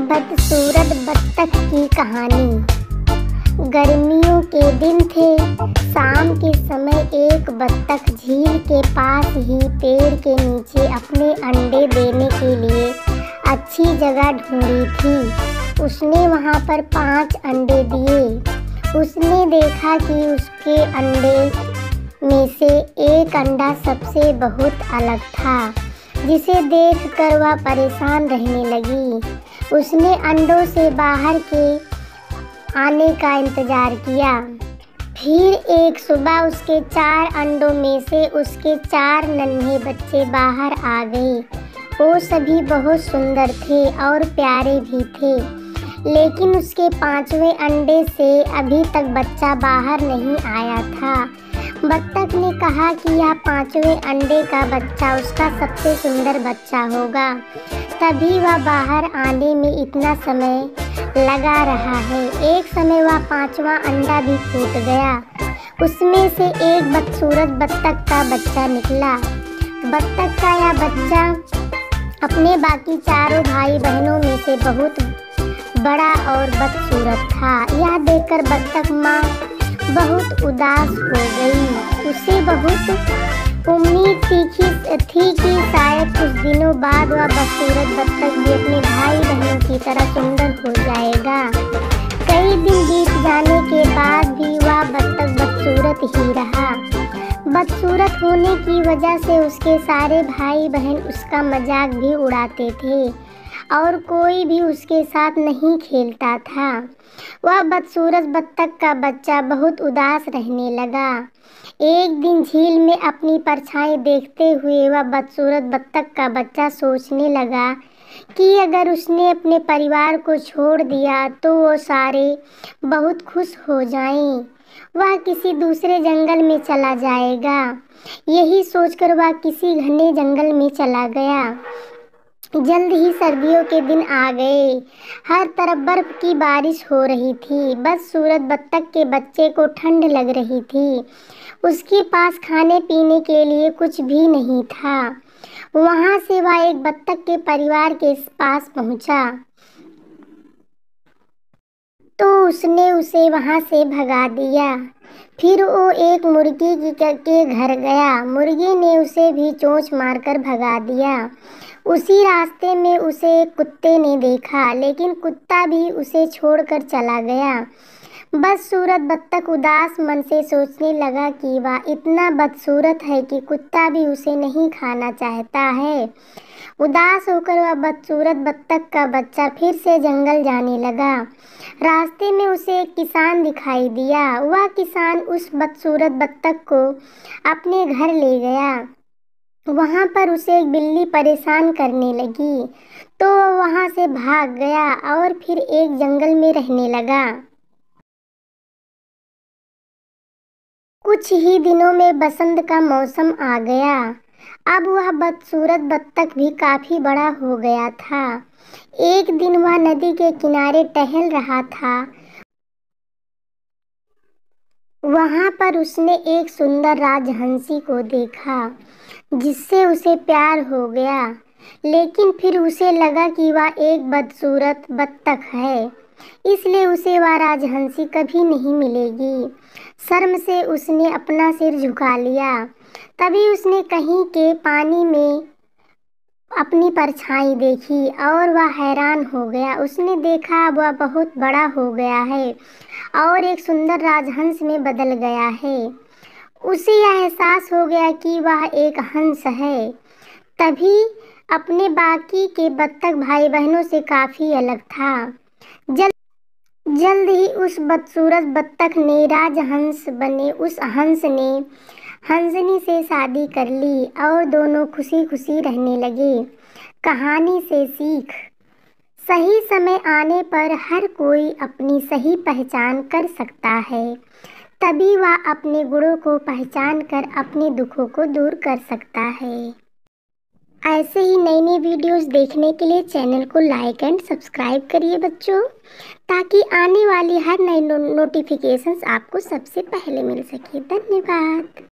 बदसूरत बत्तख की कहानी। गर्मियों के दिन थे। शाम के समय एक बत्तख झील के पास ही पेड़ के नीचे अपने अंडे देने के लिए अच्छी जगह ढूंढी थी। उसने वहां पर 5 अंडे दिए। उसने देखा कि उसके अंडे में से एक अंडा सबसे बहुत अलग था, जिसे देखकर वह परेशान रहने लगी। उसने अंडों से बाहर के आने का इंतजार किया। फिर एक सुबह उसके 4 अंडों में से उसके 4 नन्हे बच्चे बाहर आ गए। वो सभी बहुत सुंदर थे और प्यारे भी थे, लेकिन उसके 5वें अंडे से अभी तक बच्चा बाहर नहीं आया था। बत्तख ने कहा कि यह 5वें अंडे का बच्चा उसका सबसे सुंदर बच्चा होगा, तभी वह बाहर आने में इतना समय लगा रहा है। एक समय वह 5वां अंडा भी फूट गया। उसमें से एक बदसूरत बत्तख का बच्चा निकला। बत्तख का यह बच्चा अपने बाकी चारों भाई बहनों में से बहुत बड़ा और बदसूरत था। यह देखकर बत्तख माँ बहुत उदास हो गई। उसे बहुत उम्मीद थी कि शायद कुछ दिनों बाद वह बदसूरत बत्तख भी अपने भाई बहनों की तरह सुंदर हो जाएगा। कई दिन बीत जाने के बाद भी वह बत्तख बदसूरत ही रहा। बदसूरत होने की वजह से उसके सारे भाई बहन उसका मजाक भी उड़ाते थे और कोई भी उसके साथ नहीं खेलता था। वह बदसूरत बत्तख का बच्चा बहुत उदास रहने लगा। एक दिन झील में अपनी परछाई देखते हुए वह बदसूरत बत्तख का बच्चा सोचने लगा कि अगर उसने अपने परिवार को छोड़ दिया तो वो सारे बहुत खुश हो जाएं। वह किसी दूसरे जंगल में चला जाएगा। यही सोचकर वह किसी घने जंगल में चला गया। जल्द ही सर्दियों के दिन आ गए। हर तरफ बर्फ की बारिश हो रही थी। बदसूरत बत्तख के बच्चे को ठंड लग रही थी। उसके पास खाने पीने के लिए कुछ भी नहीं था। वहां से वह एक बत्तख के परिवार के पास पहुंचा तो उसने उसे वहां से भगा दिया। फिर वो एक मुर्गी के घर गया। मुर्गी ने उसे भी चोंच मारकर भगा दिया। उसी रास्ते में उसे एक कुत्ते ने देखा, लेकिन कुत्ता भी उसे छोड़कर चला गया। बदसूरत बत्तख उदास मन से सोचने लगा कि वह इतना बदसूरत है कि कुत्ता भी उसे नहीं खाना चाहता है। उदास होकर वह बदसूरत बत्तख का बच्चा फिर से जंगल जाने लगा। रास्ते में उसे एक किसान दिखाई दिया। वह किसान उस बदसूरत बत्तख को अपने घर ले गया। वहां पर उसे एक बिल्ली परेशान करने लगी, तो वह वहां से भाग गया और फिर एक जंगल में रहने लगा। कुछ ही दिनों में बसंत का मौसम आ गया। अब वह बदसूरत बत्तख भी काफी बड़ा हो गया था। एक दिन वह नदी के किनारे टहल रहा था। वहां पर उसने एक सुंदर राजहंसी को देखा, जिससे उसे प्यार हो गया। लेकिन फिर उसे लगा कि वह एक बदसूरत बत्तख है, इसलिए उसे वह राजहंसी कभी नहीं मिलेगी। शर्म से उसने अपना सिर झुका लिया। तभी उसने कहीं के पानी में अपनी परछाई देखी और वह हैरान हो गया। उसने देखा वह बहुत बड़ा हो गया है और एक सुंदर राजहंस में बदल गया है। उसे यह एहसास हो गया कि वह एक हंस है। तभी अपने बाकी के बत्तख भाई बहनों से काफी अलग था। जल्द ही उस बदसूरत बत्तख ने राजहंस बने उस हंस ने हंसनी से शादी कर ली और दोनों खुशी खुशी रहने लगे। कहानी से सीख: सही समय आने पर हर कोई अपनी सही पहचान कर सकता है, तभी वह अपने गुणों को पहचान कर अपने दुखों को दूर कर सकता है। ऐसे ही नई नई वीडियोस देखने के लिए चैनल को लाइक एंड सब्सक्राइब करिए बच्चों, ताकि आने वाली हर नई नोटिफिकेशंस आपको सबसे पहले मिल सके। धन्यवाद।